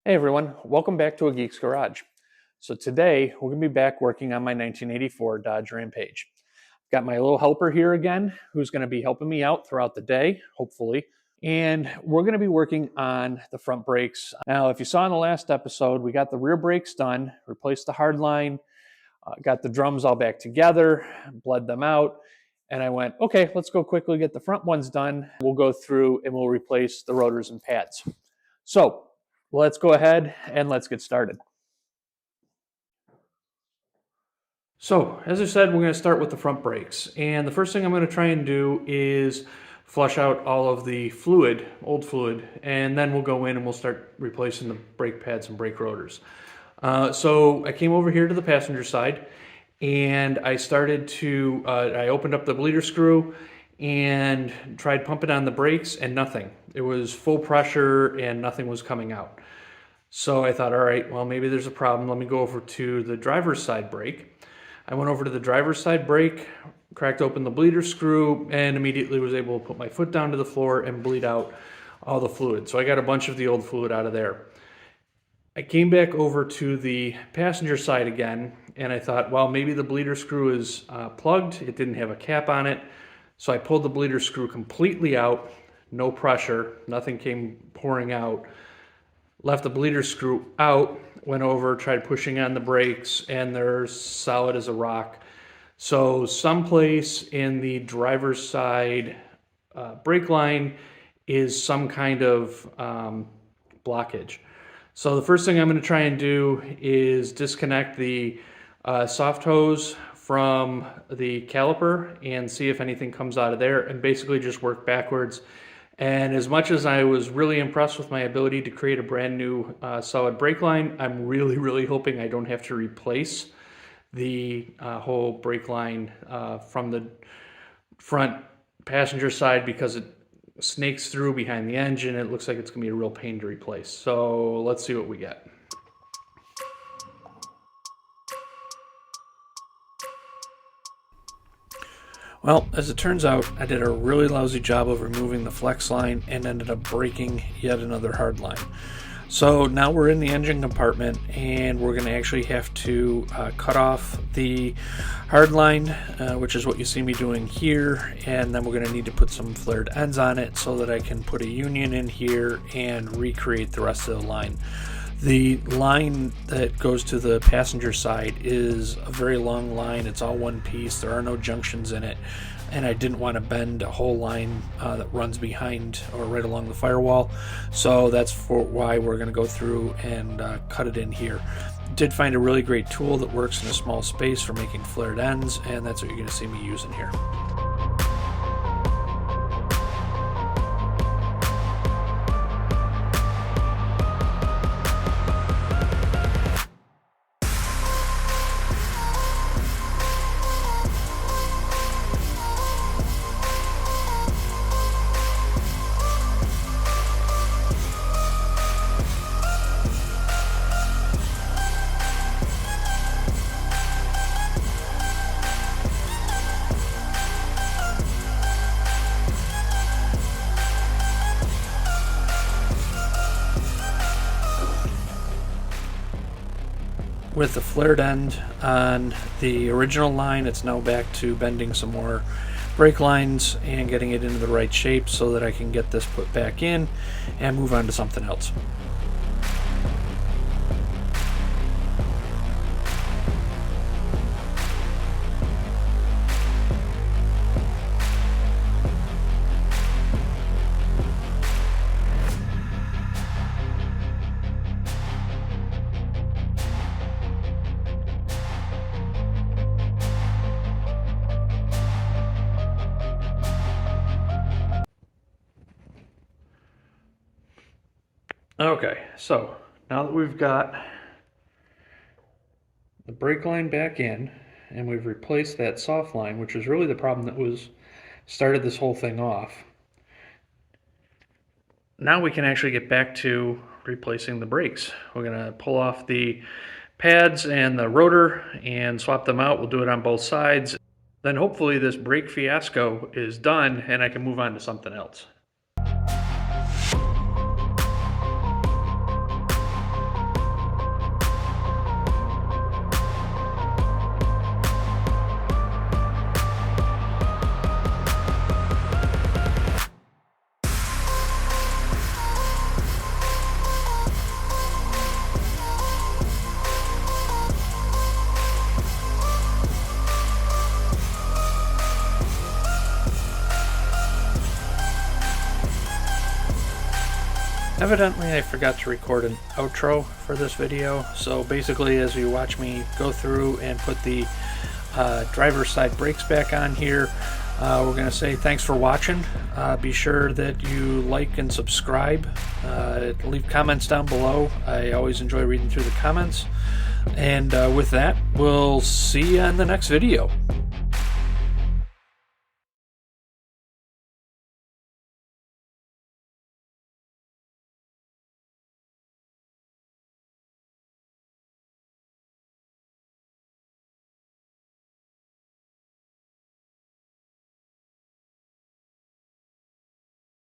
Hey everyone, welcome back to A Geek's Garage. So today we're going to be back working on my 1984 Dodge Rampage. Got my little helper here again who's going to be helping me out throughout the day, hopefully. And we're going to be working on the front brakes. Now, if you saw in the last episode, we got the rear brakes done, replaced the hard line, got the drums all back together, bled them out. And I went, okay, let's go quickly get the front ones done. We'll go through and we'll replace the rotors and pads. So let's go ahead and let's get started. So, as I said, we're going to start with the front brakes. And the first thing I'm going to try and do is flush out all of the fluid, old fluid, and then we'll go in and we'll start replacing the brake pads and brake rotors. So I came over here to the passenger side and I started to, I opened up the bleeder screw and tried pumping on the brakes and nothing. It was full pressure and nothing was coming out. So I thought, all right, well, maybe there's a problem. Let me go over to the driver's side brake. I went over to the driver's side brake, cracked open the bleeder screw, and immediately was able to put my foot down to the floor and bleed out all the fluid. So I got a bunch of the old fluid out of there. I came back over to the passenger side again, and I thought, well, maybe the bleeder screw is plugged. It didn't have a cap on it. So I pulled the bleeder screw completely out, no pressure, nothing came pouring out. Left the bleeder screw out, went over, tried pushing on the brakes, and they're solid as a rock. So someplace in the driver's side brake line is some kind of blockage. So the first thing I'm going to try and do is disconnect the soft hose from the caliper and see if anything comes out of there, and basically just work backwards. And as much as I was really impressed with my ability to create a brand new solid brake line, I'm really hoping I don't have to replace the whole brake line from the front passenger side, because it snakes through behind the engine. It looks like it's going to be a real pain to replace. So let's see what we get. Well, as it turns out, I did a really lousy job of removing the flex line and ended up breaking yet another hard line. So now we're in the engine compartment and we're going to actually have to cut off the hard line, which is what you see me doing here, and then we're going to need to put some flared ends on it so that I can put a union in here and recreate the rest of the line. The line that goes to the passenger side is a very long line. It's all one piece. There are no junctions in it. And I didn't want to bend a whole line that runs behind or right along the firewall. So that's why we're going to go through and cut it in here. Did find a really great tool that works in a small space for making flared ends, and that's what you're going to see me using here. With the flared end on the original line, it's now back to bending some more brake lines and getting it into the right shape so that I can get this put back in and move on to something else. Okay, so now that we've got the brake line back in and we've replaced that soft line, which was really the problem that started this whole thing off, now we can actually get back to replacing the brakes. We're going to pull off the pads and the rotor and swap them out. We'll do it on both sides. Then hopefully this brake fiasco is done and I can move on to something else. Evidently I forgot to record an outro for this video, so basically as you watch me go through and put the driver's side brakes back on here, we're going to say thanks for watching. Be sure that you like and subscribe. Leave comments down below. I always enjoy reading through the comments. And with that, we'll see you in the next video.